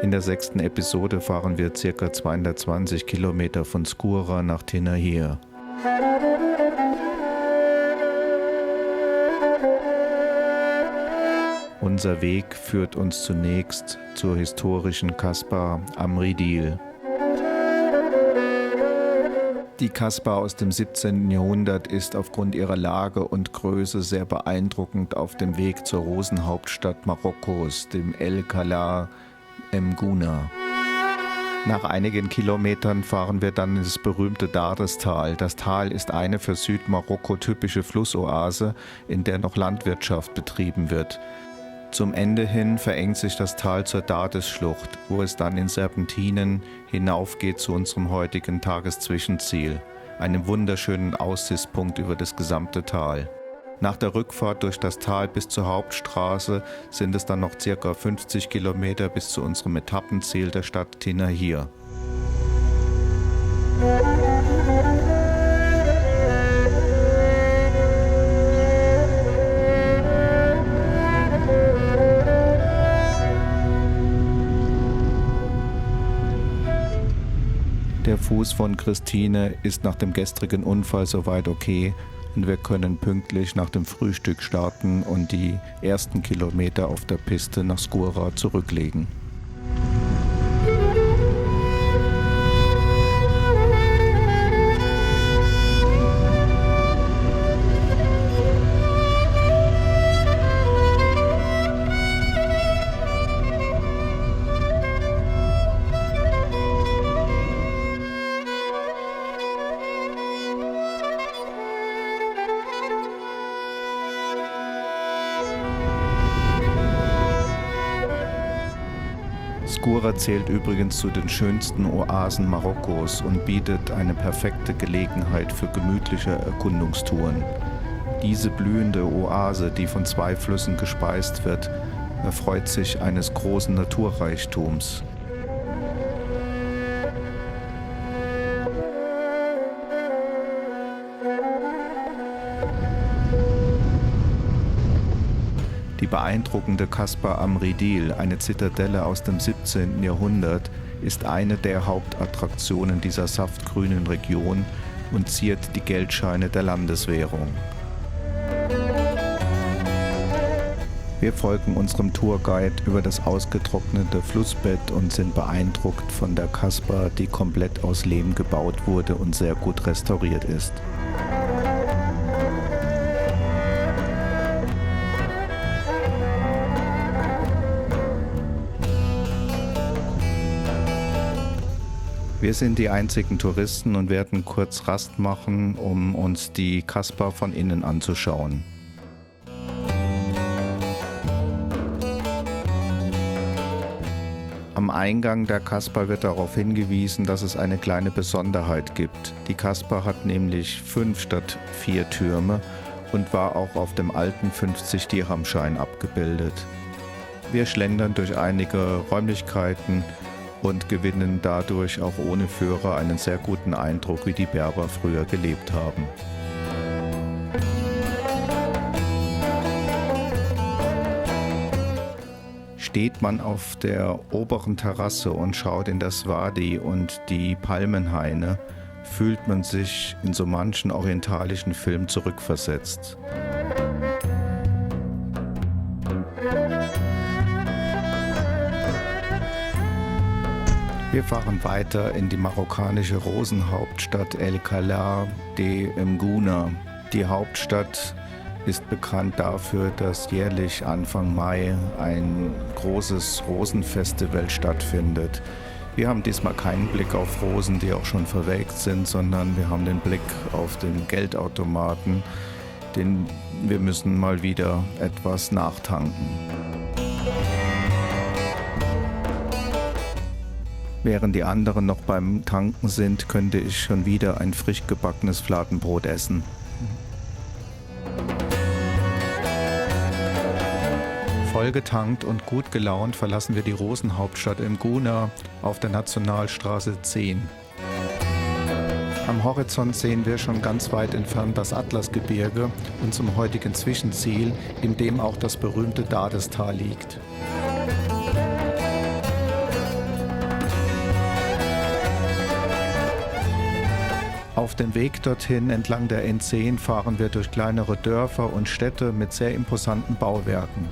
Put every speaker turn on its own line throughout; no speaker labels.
In der 6. Episode fahren wir ca. 220 Kilometer von Skura nach Tinahir. Unser Weg führt uns zunächst zur historischen Kasbah Amridil. Die Kasbah aus dem 17. Jahrhundert ist aufgrund ihrer Lage und Größe sehr beeindruckend auf dem Weg zur Rosenhauptstadt Marokkos, dem El-Kala M'Guna. Nach einigen Kilometern fahren wir dann ins berühmte Dardestal. Das Tal ist eine für Südmarokko typische Flussoase, in der noch Landwirtschaft betrieben wird. Zum Ende hin verengt sich das Tal zur Dardesschlucht, wo es dann in Serpentinen hinaufgeht zu unserem heutigen Tageszwischenziel, einem wunderschönen Aussichtspunkt über das gesamte Tal. Nach der Rückfahrt durch das Tal bis zur Hauptstraße sind es dann noch ca. 50 Kilometer bis zu unserem Etappenziel der Stadt Tinahir. Der Fuß von Christine ist nach dem gestrigen Unfall soweit okay und wir können pünktlich nach dem Frühstück starten und die ersten Kilometer auf der Piste nach Skura zurücklegen. Skura zählt übrigens zu den schönsten Oasen Marokkos und bietet eine perfekte Gelegenheit für gemütliche Erkundungstouren. Diese blühende Oase, die von 2 Flüssen gespeist wird, erfreut sich eines großen Naturreichtums. Die beeindruckende Kasbah Amridil, eine Zitadelle aus dem 17. Jahrhundert, ist eine der Hauptattraktionen dieser saftgrünen Region und ziert die Geldscheine der Landeswährung. Wir folgen unserem Tourguide über das ausgetrocknete Flussbett und sind beeindruckt von der Kasbah, die komplett aus Lehm gebaut wurde und sehr gut restauriert ist. Wir sind die einzigen Touristen und werden kurz Rast machen, um uns die Kasbah von innen anzuschauen. Am Eingang der Kasbah wird darauf hingewiesen, dass es eine kleine Besonderheit gibt. Die Kasbah hat nämlich 5 statt 4 Türme und war auch auf dem alten 50-Dirham-Schein abgebildet. Wir schlendern durch einige Räumlichkeiten und gewinnen dadurch auch ohne Führer einen sehr guten Eindruck, wie die Berber früher gelebt haben. Steht man auf der oberen Terrasse und schaut in das Wadi und die Palmenhaine, fühlt man sich in so manchen orientalischen Film zurückversetzt. Wir fahren weiter in die marokkanische Rosenhauptstadt El-Kala M'Guna. Die Hauptstadt ist bekannt dafür, dass jährlich Anfang Mai ein großes Rosenfestival stattfindet. Wir haben diesmal keinen Blick auf Rosen, die auch schon verwelkt sind, sondern wir haben den Blick auf den Geldautomaten, denn wir müssen mal wieder etwas nachtanken. Während die anderen noch beim Tanken sind, könnte ich schon wieder ein frisch gebackenes Fladenbrot essen. Vollgetankt und gut gelaunt verlassen wir die Rosenhauptstadt im Guna auf der Nationalstraße 10. Am Horizont sehen wir schon ganz weit entfernt das Atlasgebirge und zum heutigen Zwischenziel, in dem auch das berühmte Dadestal liegt. Auf dem Weg dorthin entlang der N10 fahren wir durch kleinere Dörfer und Städte mit sehr imposanten Bauwerken.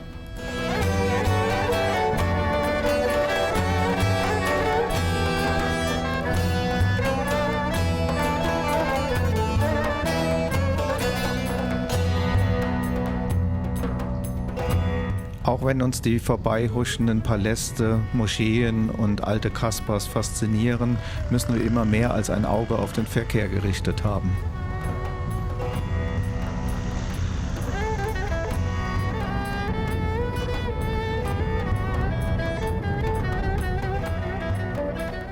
Auch wenn uns die vorbeihuschenden Paläste, Moscheen und alte Kasbahs faszinieren, müssen wir immer mehr als ein Auge auf den Verkehr gerichtet haben.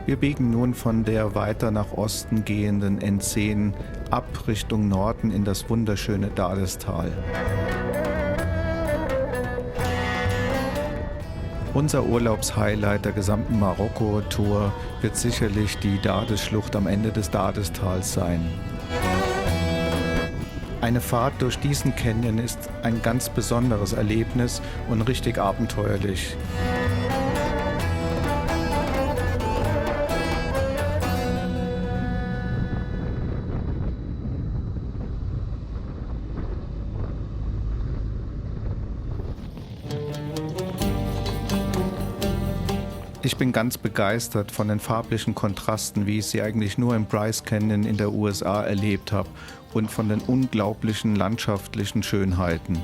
Wir biegen nun von der weiter nach Osten gehenden N10 ab Richtung Norden in das wunderschöne Dadestal. Unser Urlaubshighlight der gesamten Marokko-Tour wird sicherlich die Dades-Schlucht am Ende des Dadestals sein. Eine Fahrt durch diesen Canyon ist ein ganz besonderes Erlebnis und richtig abenteuerlich. Ich bin ganz begeistert von den farblichen Kontrasten, wie ich sie eigentlich nur im Bryce Canyon in der USA erlebt habe, und von den unglaublichen landschaftlichen Schönheiten.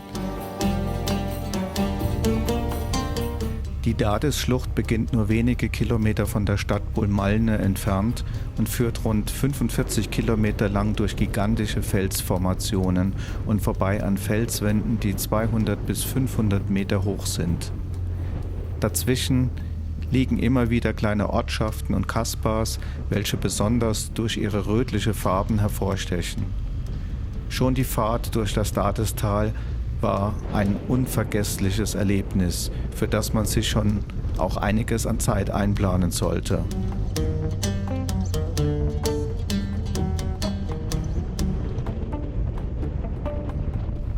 Die Dades-Schlucht beginnt nur wenige Kilometer von der Stadt Bulmalne entfernt und führt rund 45 Kilometer lang durch gigantische Felsformationen und vorbei an Felswänden, die 200 bis 500 Meter hoch sind. Dazwischen liegen immer wieder kleine Ortschaften und Kasbahs, welche besonders durch ihre rötliche Farben hervorstechen. Schon die Fahrt durch das Dadestal war ein unvergessliches Erlebnis, für das man sich schon auch einiges an Zeit einplanen sollte.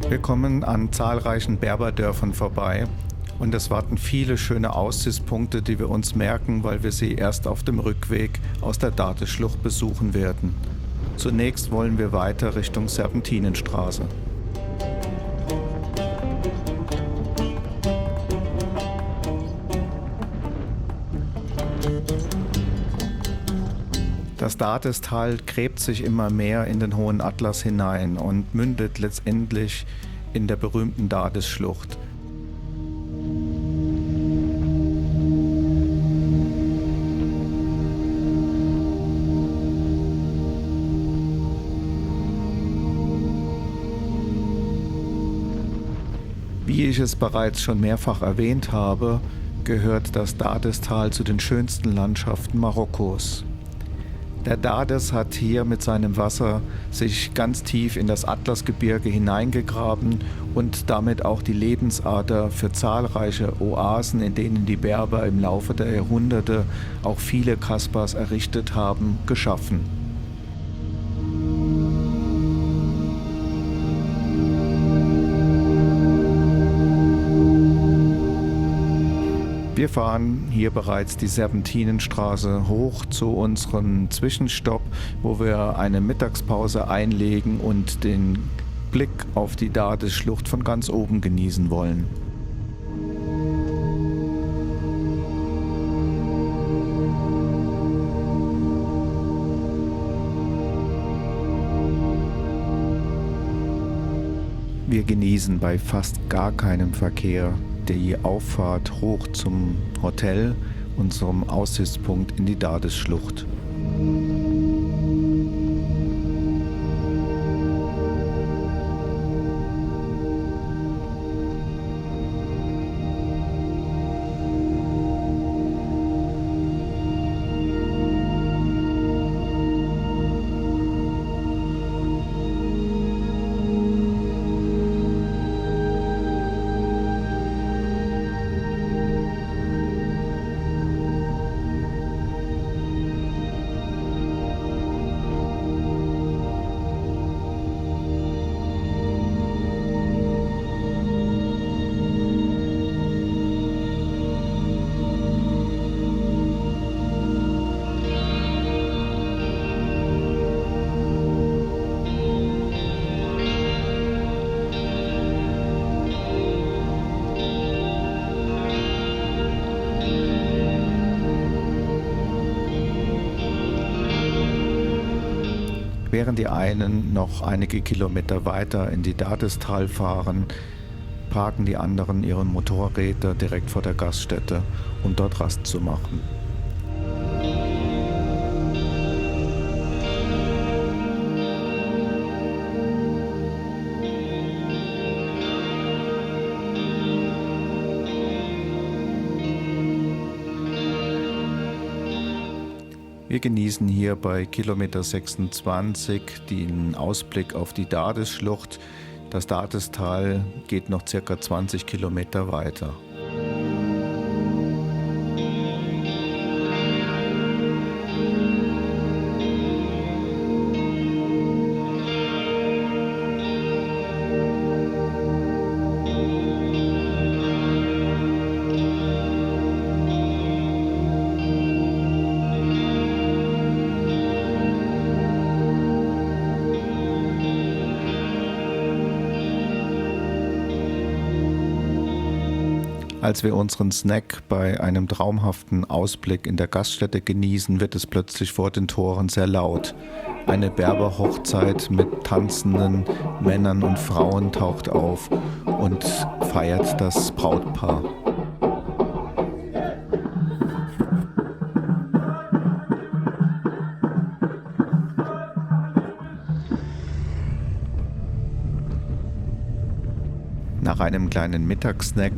Wir kommen an zahlreichen Berberdörfern vorbei. Und es warten viele schöne Aussichtspunkte, die wir uns merken, weil wir sie erst auf dem Rückweg aus der Dades-Schlucht besuchen werden. Zunächst wollen wir weiter Richtung Serpentinenstraße. Das Dadestal gräbt sich immer mehr in den hohen Atlas hinein und mündet letztendlich in der berühmten Dades-Schlucht. Wie ich es bereits schon mehrfach erwähnt habe, gehört das Dadestal zu den schönsten Landschaften Marokkos. Der Dades hat hier mit seinem Wasser sich ganz tief in das Atlasgebirge hineingegraben und damit auch die Lebensader für zahlreiche Oasen, in denen die Berber im Laufe der Jahrhunderte auch viele Kasbahs errichtet haben, geschaffen. Wir fahren hier bereits die Serpentinenstraße hoch zu unserem Zwischenstopp, wo wir eine Mittagspause einlegen und den Blick auf die Dades-Schlucht von ganz oben genießen wollen. Wir genießen bei fast gar keinem Verkehr die Auffahrt hoch zum Hotel, unserem Aussichtspunkt in die Dades-Schlucht. Während die einen noch einige Kilometer weiter in die Dadestal fahren, parken die anderen ihre Motorräder direkt vor der Gaststätte, um dort Rast zu machen. Wir genießen hier bei Kilometer 26 den Ausblick auf die Dadesschlucht. Das Dadestal geht noch ca. 20 Kilometer weiter. Als wir unseren Snack bei einem traumhaften Ausblick in der Gaststätte genießen, wird es plötzlich vor den Toren sehr laut. Eine Berberhochzeit mit tanzenden Männern und Frauen taucht auf und feiert das Brautpaar. Nach einem kleinen Mittagssnack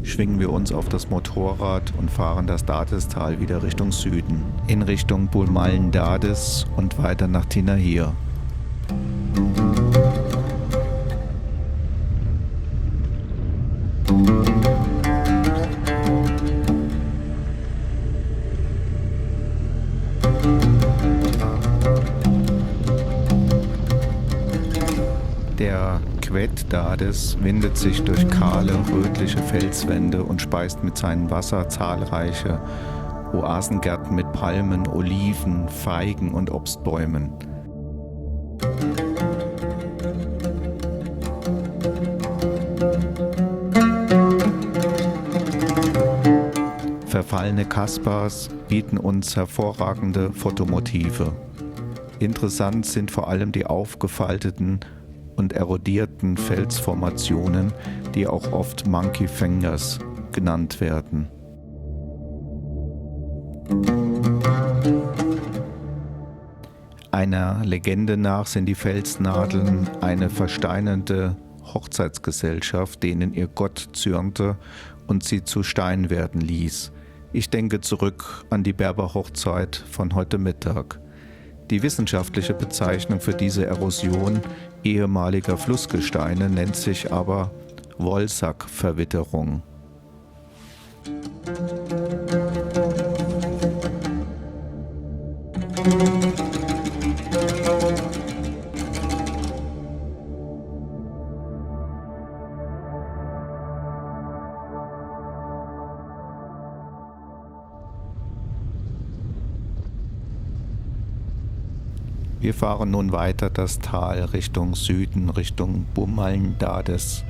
schwingen wir uns auf das Motorrad und fahren das Dadestal wieder Richtung Süden, in Richtung Bulmallen-Dades und weiter nach Tinahir. Der Quet Dades windet sich durch kahle, rötliche Felswände und speist mit seinem Wasser zahlreiche Oasengärten mit Palmen, Oliven, Feigen und Obstbäumen. Verfallene Kasbahs bieten uns hervorragende Fotomotive. Interessant sind vor allem die aufgefalteten und erodierten Felsformationen, die auch oft Monkey Fingers genannt werden. Einer Legende nach sind die Felsnadeln eine versteinernde Hochzeitsgesellschaft, denen ihr Gott zürnte und sie zu Stein werden ließ. Ich denke zurück an die Berberhochzeit von heute Mittag. Die wissenschaftliche Bezeichnung für diese Erosion ehemaliger Flussgesteine nennt sich aber Wollsackverwitterung. Wir fahren nun weiter das Tal Richtung Süden, Richtung Bulmallen-Dades.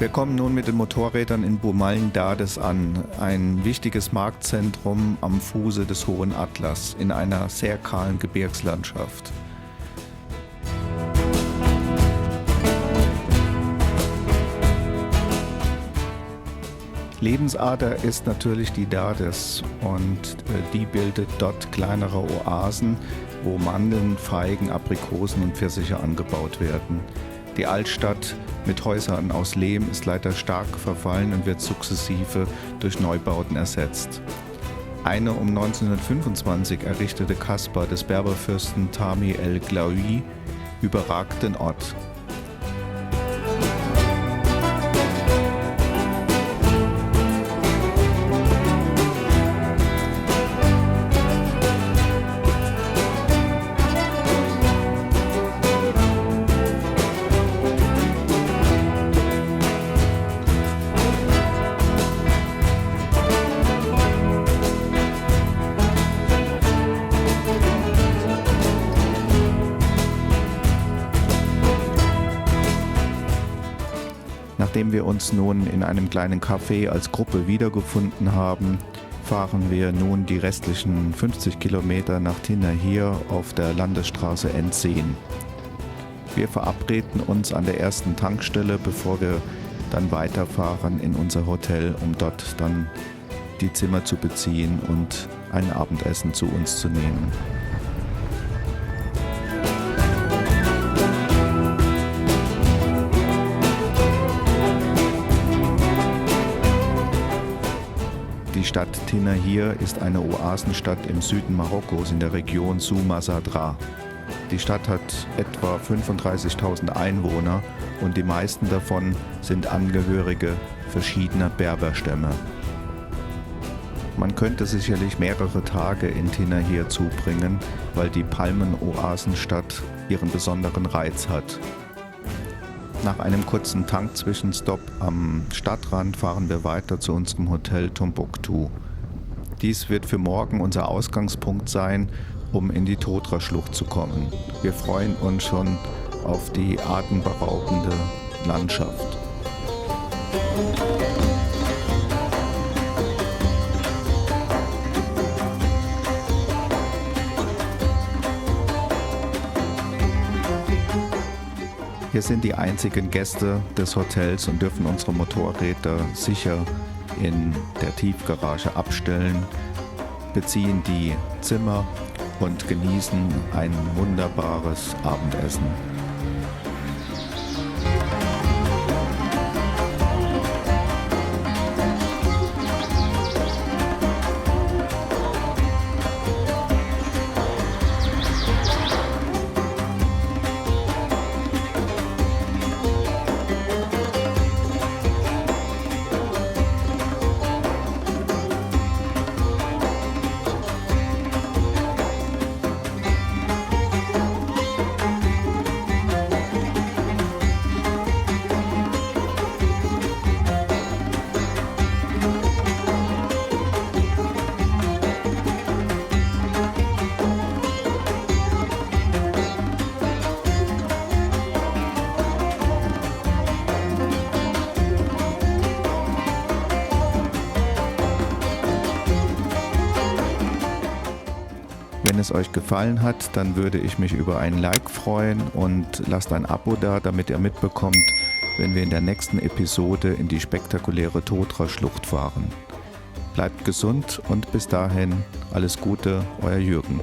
Wir kommen nun mit den Motorrädern in Bomaln-Dades an, ein wichtiges Marktzentrum am Fuße des Hohen Atlas in einer sehr kahlen Gebirgslandschaft. Lebensader ist natürlich die Dades und die bildet dort kleinere Oasen, wo Mandeln, Feigen, Aprikosen und Pfirsiche angebaut werden. Die Altstadt mit Häusern aus Lehm ist leider stark verfallen und wird sukzessive durch Neubauten ersetzt. Eine um 1925 errichtete Kasbah des Berberfürsten Tami el-Glaoui überragt den Ort. Nachdem wir uns nun in einem kleinen Café als Gruppe wiedergefunden haben, fahren wir nun die restlichen 50 Kilometer nach Tinahir auf der Landesstraße N10. Wir verabreden uns an der ersten Tankstelle, bevor wir dann weiterfahren in unser Hotel, um dort dann die Zimmer zu beziehen und ein Abendessen zu uns zu nehmen. Die Stadt Tinahir ist eine Oasenstadt im Süden Marokkos in der Region Souma Sadra. Die Stadt hat etwa 35.000 Einwohner und die meisten davon sind Angehörige verschiedener Berberstämme. Man könnte sicherlich mehrere Tage in Tinahir zubringen, weil die Palmen-Oasenstadt ihren besonderen Reiz hat. Nach einem kurzen Tankzwischenstopp am Stadtrand fahren wir weiter zu unserem Hotel Tombouctou. Dies wird für morgen unser Ausgangspunkt sein, um in die Todra-Schlucht zu kommen. Wir freuen uns schon auf die atemberaubende Landschaft. Wir sind die einzigen Gäste des Hotels und dürfen unsere Motorräder sicher in der Tiefgarage abstellen, beziehen die Zimmer und genießen ein wunderbares Abendessen. Wenn es euch gefallen hat, dann würde ich mich über ein Like freuen und lasst ein Abo da, damit ihr mitbekommt, wenn wir in der nächsten Episode in die spektakuläre Todra-Schlucht fahren. Bleibt gesund und bis dahin alles Gute, euer Jürgen.